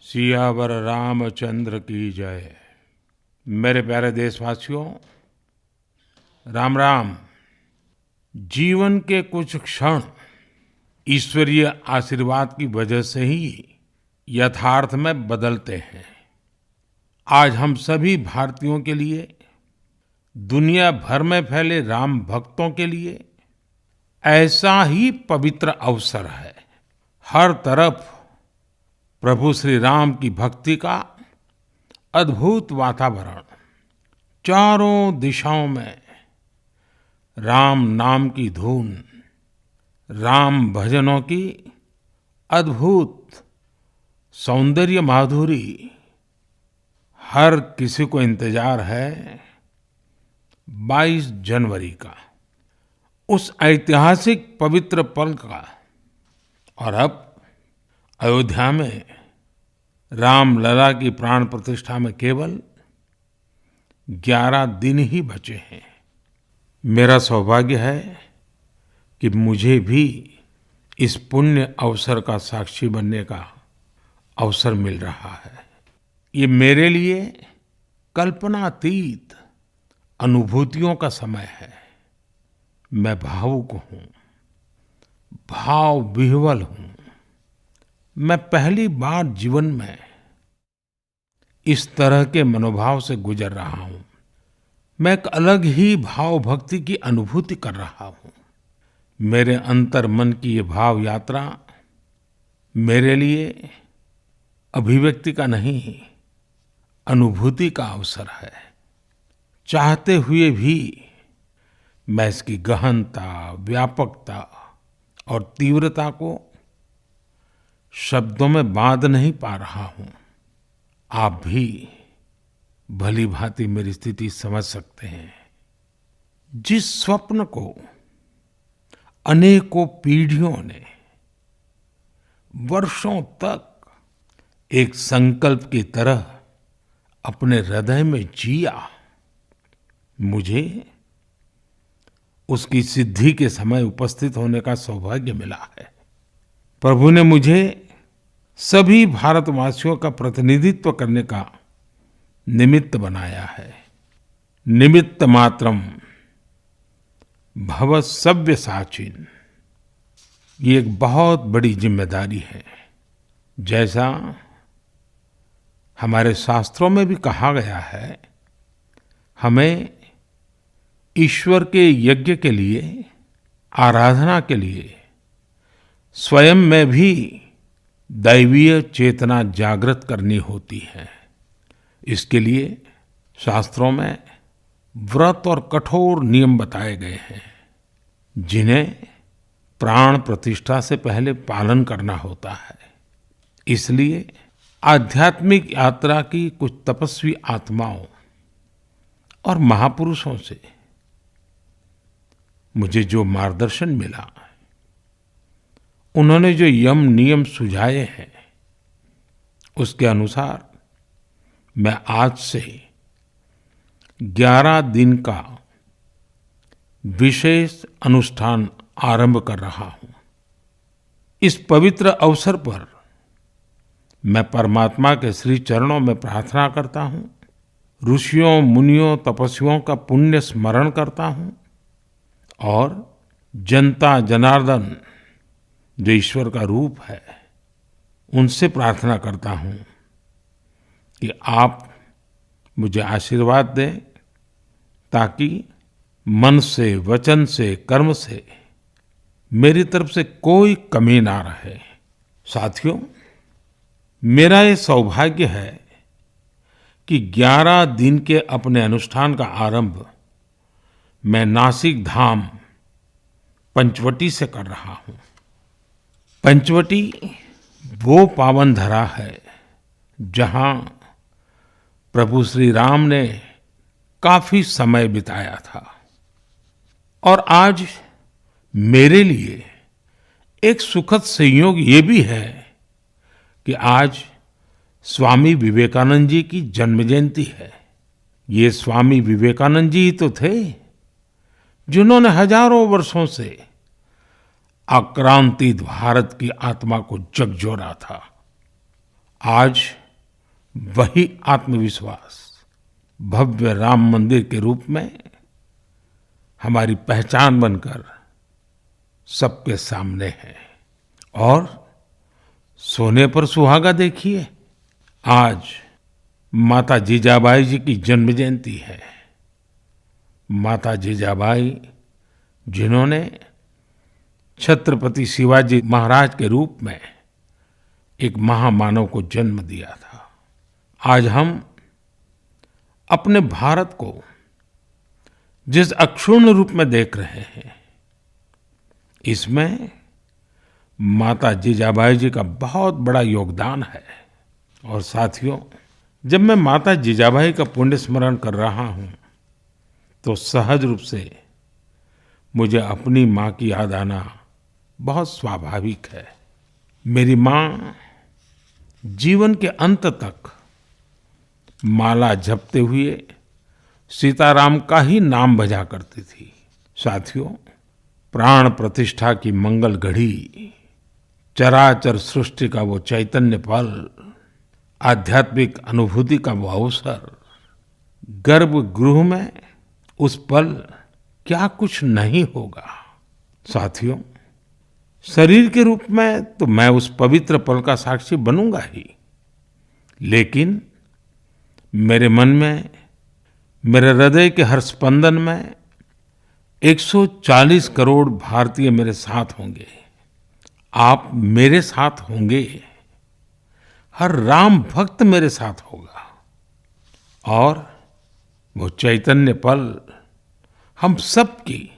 सियावर रामचंद्र की जय। मेरे प्यारे देशवासियों, राम राम। जीवन के कुछ क्षण ईश्वरीय आशीर्वाद की वजह से ही यथार्थ में बदलते हैं। आज हम सभी भारतीयों के लिए, दुनिया भर में फैले राम भक्तों के लिए ऐसा ही पवित्र अवसर है। हर तरफ प्रभु श्री राम की भक्ति का अद्भुत वातावरण, चारों दिशाओं में राम नाम की धुन, राम भजनों की अद्भुत सौंदर्य माधुरी। हर किसी को इंतजार है 22 जनवरी का, उस ऐतिहासिक पवित्र पल का। और अब अयोध्या में रामलला की प्राण प्रतिष्ठा में केवल 11 दिन ही बचे हैं। मेरा सौभाग्य है कि मुझे भी इस पुण्य अवसर का साक्षी बनने का अवसर मिल रहा है। ये मेरे लिए कल्पनातीत अनुभूतियों का समय है। मैं भावुक हूँ, भाव विह्वल हूँ। मैं पहली बार जीवन में इस तरह के मनोभाव से गुजर रहा हूँ। मैं एक अलग ही भाव भक्ति की अनुभूति कर रहा हूँ। मेरे अंतर मन की ये भाव यात्रा मेरे लिए अभिव्यक्ति का नहीं, अनुभूति का अवसर है। चाहते हुए भी मैं इसकी गहनता, व्यापकता और तीव्रता को शब्दों में बांध नहीं पा रहा हूँ। आप भी भली भांति मेरी स्थिति समझ सकते हैं। जिस स्वप्न को अनेकों पीढ़ियों ने वर्षों तक एक संकल्प की तरह अपने हृदय में जिया, मुझे उसकी सिद्धि के समय उपस्थित होने का सौभाग्य मिला है। प्रभु ने मुझे सभी भारतवासियों का प्रतिनिधित्व करने का निमित्त बनाया है। निमित्त मात्रम भव सव्यसाचिन। ये एक बहुत बड़ी जिम्मेदारी है। जैसा हमारे शास्त्रों में भी कहा गया है, हमें ईश्वर के यज्ञ के लिए, आराधना के लिए स्वयं में भी दैवीय चेतना जागृत करनी होती है। इसके लिए शास्त्रों में व्रत और कठोर नियम बताए गए हैं, जिन्हें प्राण प्रतिष्ठा से पहले पालन करना होता है। इसलिए आध्यात्मिक यात्रा की कुछ तपस्वी आत्माओं और महापुरुषों से मुझे जो मार्गदर्शन मिला, उन्होंने जो यम नियम सुझाए हैं, उसके अनुसार मैं आज से 11 दिन का विशेष अनुष्ठान आरंभ कर रहा हूँ। इस पवित्र अवसर पर मैं परमात्मा के श्री चरणों में प्रार्थना करता हूँ, ऋषियों, मुनियों, तपस्वियों का पुण्य स्मरण करता हूँ और जनता जनार्दन, जो ईश्वर का रूप है, उनसे प्रार्थना करता हूँ कि आप मुझे आशीर्वाद दें, ताकि मन से, वचन से, कर्म से मेरी तरफ से कोई कमी ना रहे। साथियों, मेरा ये सौभाग्य है कि 11 दिन के अपने अनुष्ठान का आरंभ मैं नासिक धाम पंचवटी से कर रहा हूँ। पंचवटी वो पावन धरा है जहाँ प्रभु श्री राम ने काफी समय बिताया था। और आज मेरे लिए एक सुखद संयोग ये भी है कि आज स्वामी विवेकानंद जी की जन्म जयंती है। ये स्वामी विवेकानंद जी ही तो थे जिन्होंने हजारों वर्षों से आक्रांतित भारत की आत्मा को झकझोरा था। आज वही आत्मविश्वास भव्य राम मंदिर के रूप में हमारी पहचान बनकर सबके सामने है। और सोने पर सुहागा देखिए, आज माता जीजाबाई जी की जन्म जयंती है। माता जीजाबाई जिन्होंने छत्रपति शिवाजी महाराज के रूप में एक महामानव को जन्म दिया था। आज हम अपने भारत को जिस अक्षुण्ण रूप में देख रहे हैं, इसमें माता जीजाबाई जी का बहुत बड़ा योगदान है। और साथियों, जब मैं माता जीजाबाई का पुण्य स्मरण कर रहा हूँ तो सहज रूप से मुझे अपनी माँ की याद आना बहुत स्वाभाविक है। मेरी माँ जीवन के अंत तक माला जपते हुए सीताराम का ही नाम भजा करती थी। साथियों, प्राण प्रतिष्ठा की मंगल घड़ी, चराचर सृष्टि का वो चैतन्य पल, आध्यात्मिक अनुभूति का वो अवसर, गर्भगृह में उस पल क्या कुछ नहीं होगा। साथियों, शरीर के रूप में तो मैं उस पवित्र पल का साक्षी बनूंगा ही, लेकिन मेरे मन में, मेरे हृदय के हर स्पंदन में 140 करोड़ भारतीय मेरे साथ होंगे। आप मेरे साथ होंगे, हर राम भक्त मेरे साथ होगा और वो चैतन्य पल हम सबकी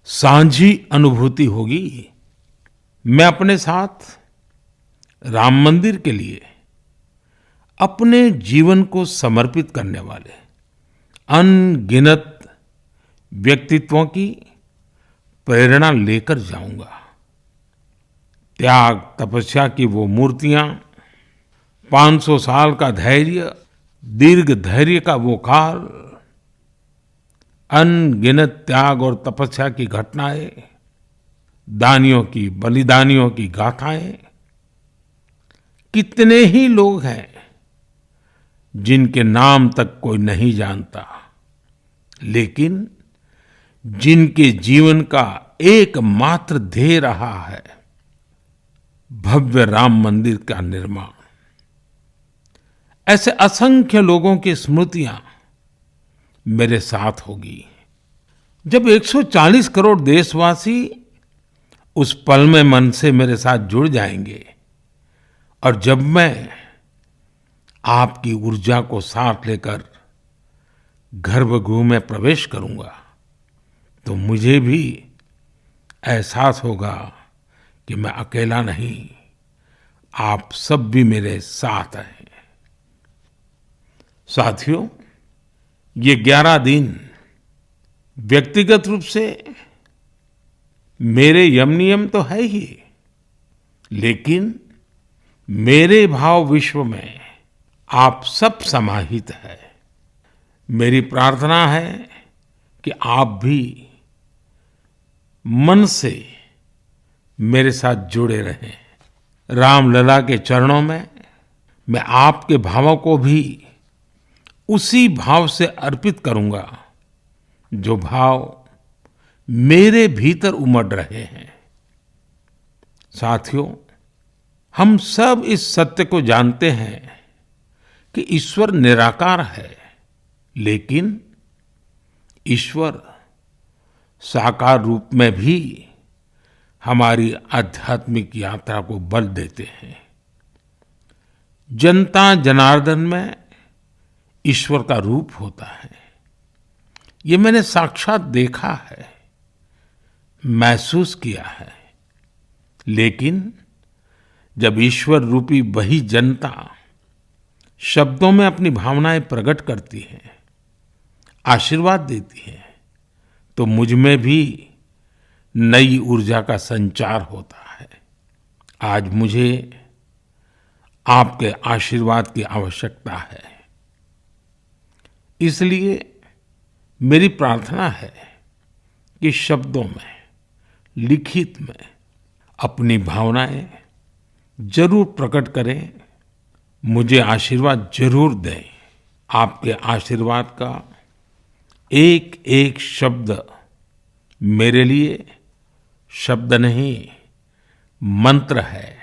साझी अनुभूति होगी। मैं अपने साथ राम मंदिर के लिए अपने जीवन को समर्पित करने वाले अनगिनत व्यक्तित्वों की प्रेरणा लेकर जाऊंगा। त्याग तपस्या की वो मूर्तियां, 500 साल का धैर्य, दीर्घ धैर्य का वो काल, अनगिनत त्याग और तपस्या की घटनाएं, दानियों की, बलिदानियों की गाथाएं, कितने ही लोग हैं जिनके नाम तक कोई नहीं जानता, लेकिन जिनके जीवन का एकमात्र ध्येय रहा है भव्य राम मंदिर का निर्माण। ऐसे असंख्य लोगों की स्मृतियां मेरे साथ होगी। जब 140 करोड़ देशवासी उस पल में मन से मेरे साथ जुड़ जाएंगे और जब मैं आपकी ऊर्जा को साथ लेकर गर्भगृह में प्रवेश करूंगा तो मुझे भी एहसास होगा कि मैं अकेला नहीं, आप सब भी मेरे साथ हैं। साथियों, ये 11 दिन व्यक्तिगत रूप से मेरे यम नियम तो है ही, लेकिन मेरे भाव विश्व में आप सब समाहित है। मेरी प्रार्थना है कि आप भी मन से मेरे साथ जुड़े रहें। रामलला के चरणों में मैं आपके भावों को भी उसी भाव से अर्पित करूंगा जो भाव मेरे भीतर उमड़ रहे हैं। साथियों, हम सब इस सत्य को जानते हैं कि ईश्वर निराकार है, लेकिन ईश्वर साकार रूप में भी हमारी आध्यात्मिक यात्रा को बल देते हैं। जनता जनार्दन में ईश्वर का रूप होता है, ये मैंने साक्षात देखा है, महसूस किया है। लेकिन जब ईश्वर रूपी वही जनता शब्दों में अपनी भावनाएं प्रकट करती है, आशीर्वाद देती है, तो मुझ में भी नई ऊर्जा का संचार होता है। आज मुझे आपके आशीर्वाद की आवश्यकता है, इसलिए मेरी प्रार्थना है कि शब्दों में, लिखित में अपनी भावनाएं जरूर प्रकट करें मुझे आशीर्वाद जरूर दें। आपके आशीर्वाद का एक एक शब्द मेरे लिए शब्द नहीं, मंत्र है।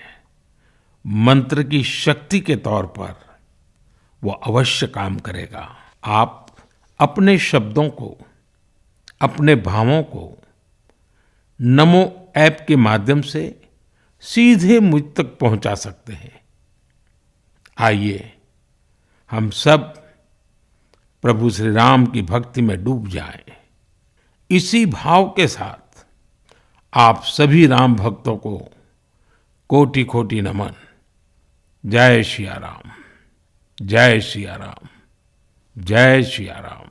मंत्र की शक्ति के तौर पर वो अवश्य काम करेगा। आप अपने शब्दों को, अपने भावों को नमो ऐप के माध्यम से सीधे मुझ तक पहुंचा सकते हैं। आइए हम सब प्रभु श्री राम की भक्ति में डूब जाएं। इसी भाव के साथ आप सभी राम भक्तों को कोटि कोटि नमन। जय सिया राम, जय सिया राम, जय सिया राम।